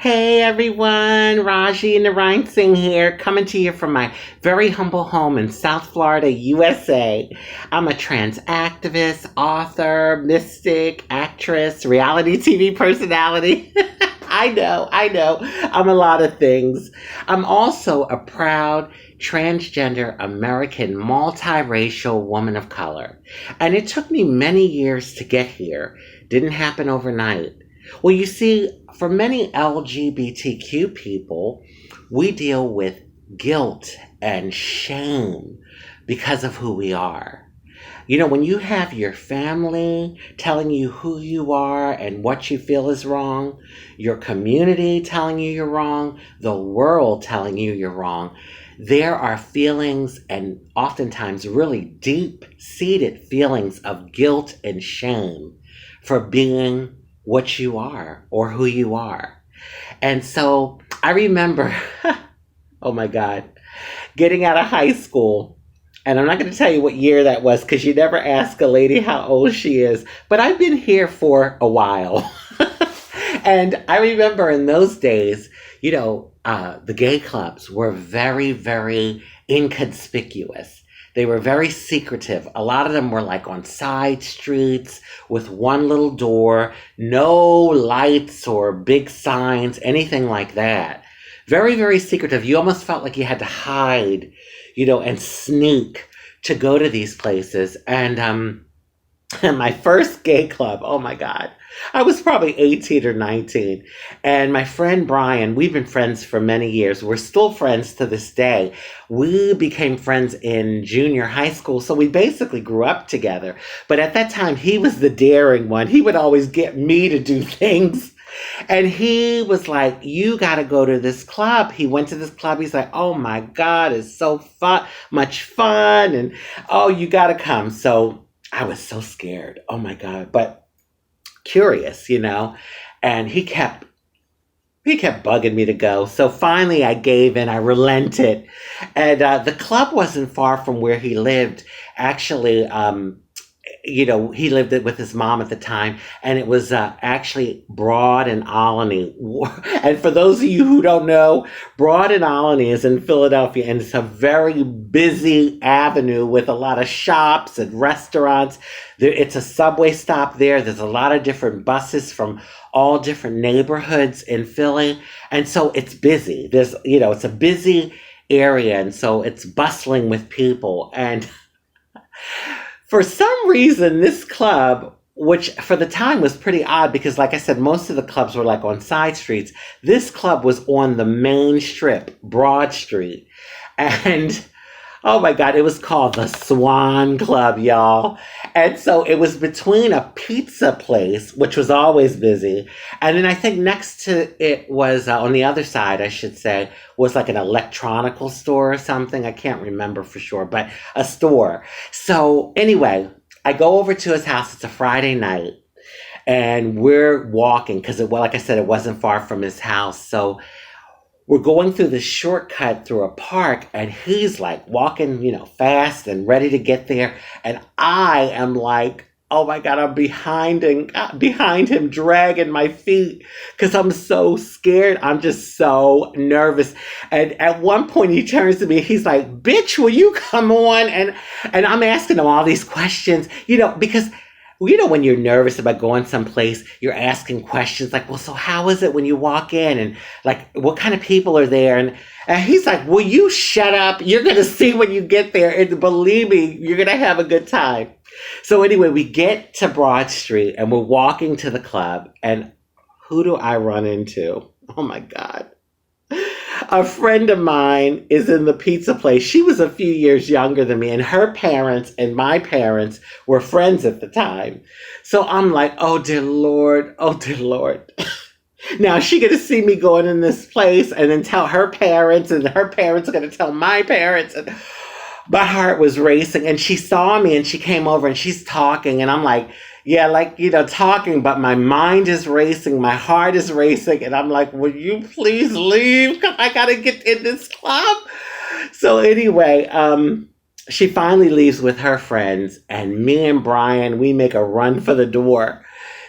Hey everyone, Rajee Narinesingh here, coming to you from my very humble home in South Florida, USA. I'm a trans activist, author, mystic, actress, reality TV personality. I know. I'm a lot of things. I'm also a proud transgender American multiracial woman of color. And it took me many years to get here. Didn't happen overnight. Well, you see, for many LGBTQ people, we deal with guilt and shame because of who we are. When you have your family telling you who you are and what you feel is wrong, your community telling you you're wrong, the world telling you you're wrong, there are feelings and oftentimes really deep seated feelings of guilt and shame for being what you are or who you are. And so I remember, oh my God, getting out of high school. And I'm not going to tell you what year that was because you never ask a lady how old she is. But I've been here for a while. And I remember in those days, the gay clubs were very, very inconspicuous. They were very secretive. A lot of them were like on side streets with one little door, no lights or big signs, anything like that. Very, very secretive. You almost felt like you had to hide, and sneak to go to these places. And my first gay club, oh my God, I was probably 18 or 19. And my friend Brian, we've been friends for many years. We're still friends to this day. We became friends in junior high school. So we basically grew up together. But at that time, he was the daring one. He would always get me to do things. And he was like, you got to go to this club. He went to this club. He's like, oh my God, it's so fun, much fun. And oh, you got to come. So I was so scared. Oh my God. But curious, and he kept bugging me to go. So finally I gave in, I relented. And the club wasn't far from where he lived. Actually, he lived it with his mom at the time, and it was actually Broad and Olney. And for those of you who don't know, Broad and Olney is in Philadelphia, and it's a very busy avenue with a lot of shops and restaurants. It's a subway stop there. There's a lot of different buses from all different neighborhoods in Philly, and so it's busy. It's a busy area, and so it's bustling with people. And for some reason, this club, which for the time was pretty odd because, like I said, most of the clubs were like on side streets. This club was on the main strip, Broad Street. And oh my God, it was called the Swan Club, y'all. And so it was between a pizza place, which was always busy. And then I think next to it was, on the other side, I should say, was like an electronical store or something. I can't remember for sure, but a store. So anyway, I go over to his house. It's a Friday night. And we're walking because, like I said, it wasn't far from his house. So we're going through this shortcut through a park, and he's like walking, fast and ready to get there. And I am like, oh my God, I'm behind him, dragging my feet because I'm so scared. I'm just so nervous. And at one point he turns to me, he's like, bitch, will you come on? And I'm asking him all these questions, because when you're nervous about going someplace, you're asking questions like, well, so how is it when you walk in? And like, what kind of people are there? And he's like, will you shut up? You're going to see when you get there. And believe me, you're going to have a good time. So anyway, we get to Broad Street and we're walking to the club. And who do I run into? Oh my God. A friend of mine is in the pizza place. She was a few years younger than me, and her parents and my parents were friends at the time. So I'm like, oh dear Lord, oh dear Lord. Now is she going to see me going in this place and then tell her parents, and her parents are going to tell my parents? And my heart was racing, and she saw me and she came over and she's talking, and I'm like, yeah, talking, but my mind is racing, my heart is racing, and I'm like, will you please leave? Because I got to get in this club. So anyway, she finally leaves with her friends, and me and Brian, we make a run for the door.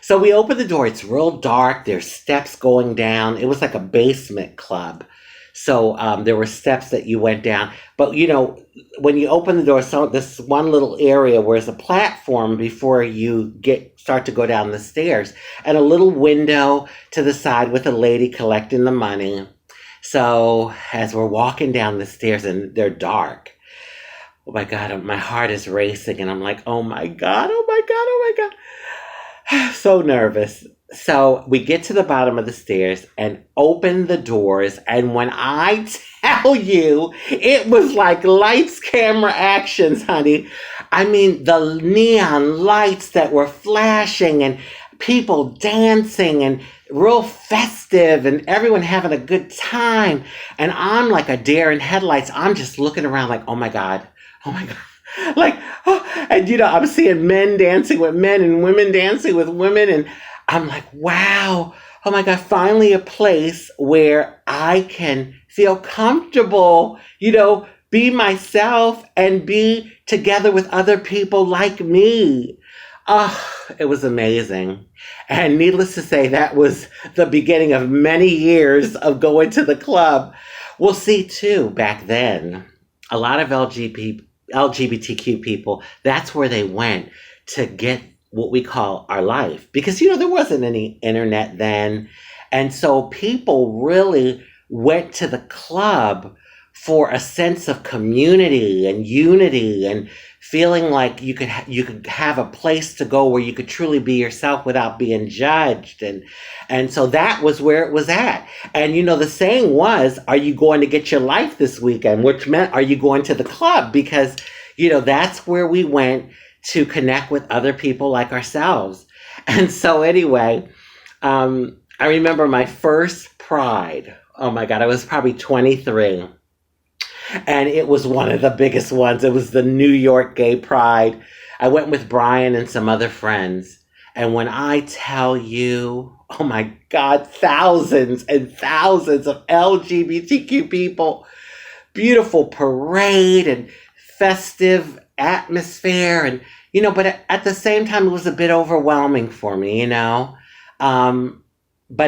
So we open the door. It's real dark. There's steps going down. It was like a basement club. So there were steps that you went down. But, when you open the door, so this one little area where there's a platform before you start to go down the stairs, and a little window to the side with a lady collecting the money. So as we're walking down the stairs, and they're dark, oh my God, my heart is racing, and I'm like, oh my God, oh my God, oh my God. So nervous. So we get to the bottom of the stairs and open the doors, and when I tell you, it was like lights, camera, actions, honey. I mean, the neon lights that were flashing and people dancing and real festive and everyone having a good time. And I'm like a deer in headlights. I'm just looking around like, oh my God. Like, and I'm seeing men dancing with men and women dancing with women. And I'm like, wow, oh my God, finally a place where I can feel comfortable, be myself and be together with other people like me. Oh, it was amazing. And needless to say, that was the beginning of many years of going to the club. Well, see, too, back then, a lot of LGBTQ people, that's where they went to get what we call our life. Because, there wasn't any internet then. And so people really went to the club for a sense of community and unity and feeling like you could have a place to go where you could truly be yourself without being judged. And so that was where it was at. And, the saying was, are you going to get your life this weekend? Which meant, are you going to the club? Because, that's where we went to connect with other people like ourselves. And so anyway, I remember my first Pride. Oh my God, I was probably 23. And it was one of the biggest ones. It was the New York Gay Pride. I went with Brian and some other friends. And when I tell you, oh my God, thousands and thousands of LGBTQ people, beautiful parade and festive atmosphere. And, but at the same time, it was a bit overwhelming for me, But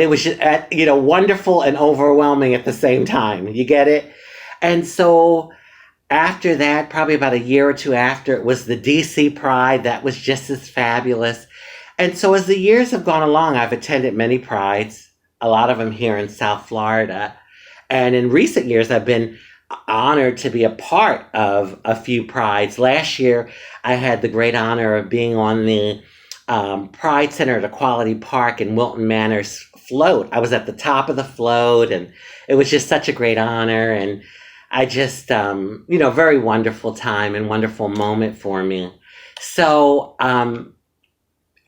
it was just, wonderful and overwhelming at the same time. You get it? And so after that, probably about a year or two after, it was the DC Pride. That was just as fabulous. And so as the years have gone along, I've attended many prides, a lot of them here in South Florida. And in recent years, I've been honored to be a part of a few prides. Last year, I had the great honor of being on the Pride Center at Equality Park in Wilton Manor's float. I was at the top of the float, and it was just such a great honor. And I just, very wonderful time and wonderful moment for me. So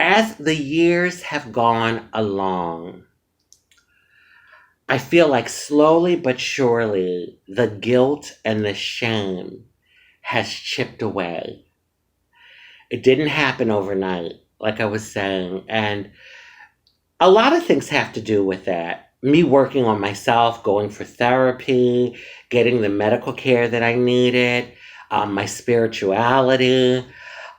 as the years have gone along, I feel like slowly but surely the guilt and the shame has chipped away. It didn't happen overnight, like I was saying. And a lot of things have to do with that. Me working on myself, going for therapy, getting the medical care that I needed, my spirituality,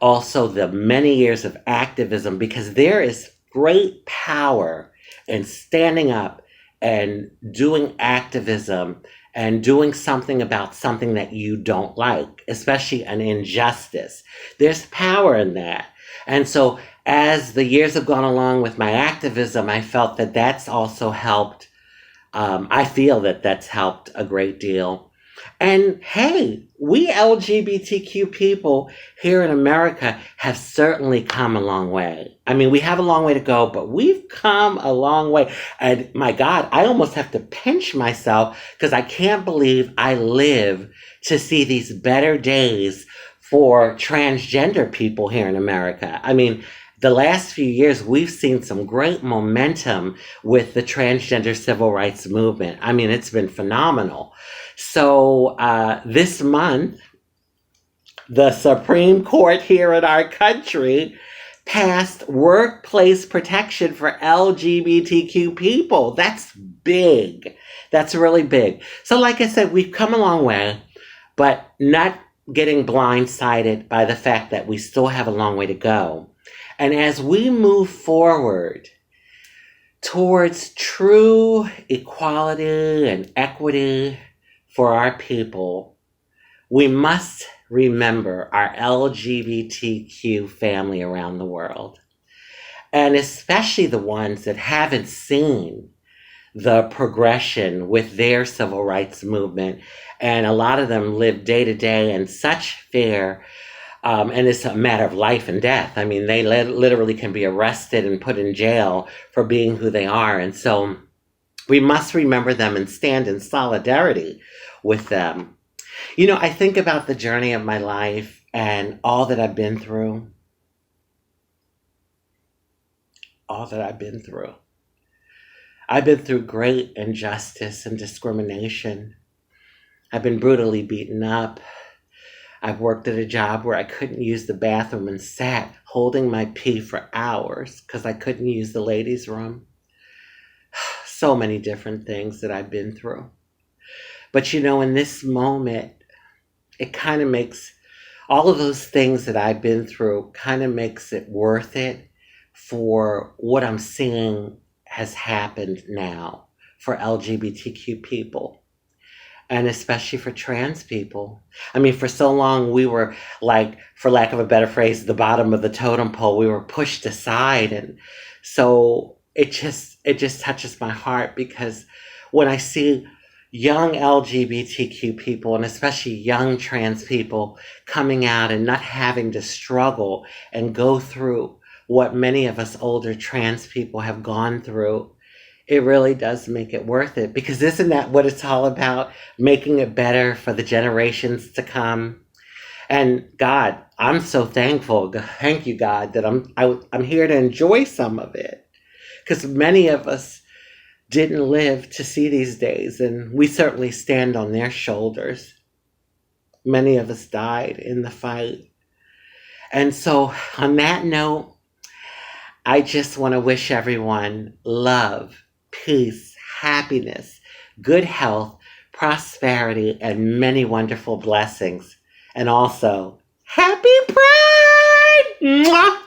also the many years of activism, because there is great power in standing up and doing activism and doing something about something that you don't like, especially an injustice. There's power in that. And so as the years have gone along with my activism, I felt that that's also helped. I feel that that's helped a great deal. And hey, we LGBTQ people here in America have certainly come a long way. I mean, we have a long way to go, but we've come a long way. And my God, I almost have to pinch myself because I can't believe I live to see these better days for transgender people here in America. I mean, the last few years, we've seen some great momentum with the transgender civil rights movement. I mean, it's been phenomenal. So this month, the Supreme Court here in our country passed workplace protection for LGBTQ people. That's big. That's really big. So like I said, we've come a long way, but not getting blindsided by the fact that we still have a long way to go. And as we move forward towards true equality and equity for our people, we must remember our LGBTQ family around the world, and especially the ones that haven't seen the progression with their civil rights movement. And a lot of them live day to day in such fear. And it's a matter of life and death. I mean, they literally can be arrested and put in jail for being who they are. And so we must remember them and stand in solidarity with them. You know, I think about the journey of my life and all that I've been through. All that I've been through. I've been through great injustice and discrimination. I've been brutally beaten up. I've worked at a job where I couldn't use the bathroom and sat holding my pee for hours because I couldn't use the ladies' room. So many different things that I've been through. But you know, in this moment, it kind of makes all of those things that I've been through kind of makes it worth it for what I'm seeing has happened now for LGBTQ people, and especially for trans people. I mean, for so long we were, like, for lack of a better phrase, the bottom of the totem pole. We were pushed aside, and so it just touches my heart, because when I see young LGBTQ people, and especially young trans people, coming out and not having to struggle and go through what many of us older trans people have gone through, it really does make it worth it. Because isn't that what it's all about? Making it better for the generations to come. And God, I'm so thankful. Thank you, God, that I'm here to enjoy some of it. Because many of us didn't live to see these days, and we certainly stand on their shoulders. Many of us died in the fight. And so on that note, I just want to wish everyone love, peace, happiness, good health, prosperity, and many wonderful blessings. And also, happy Pride! Mwah!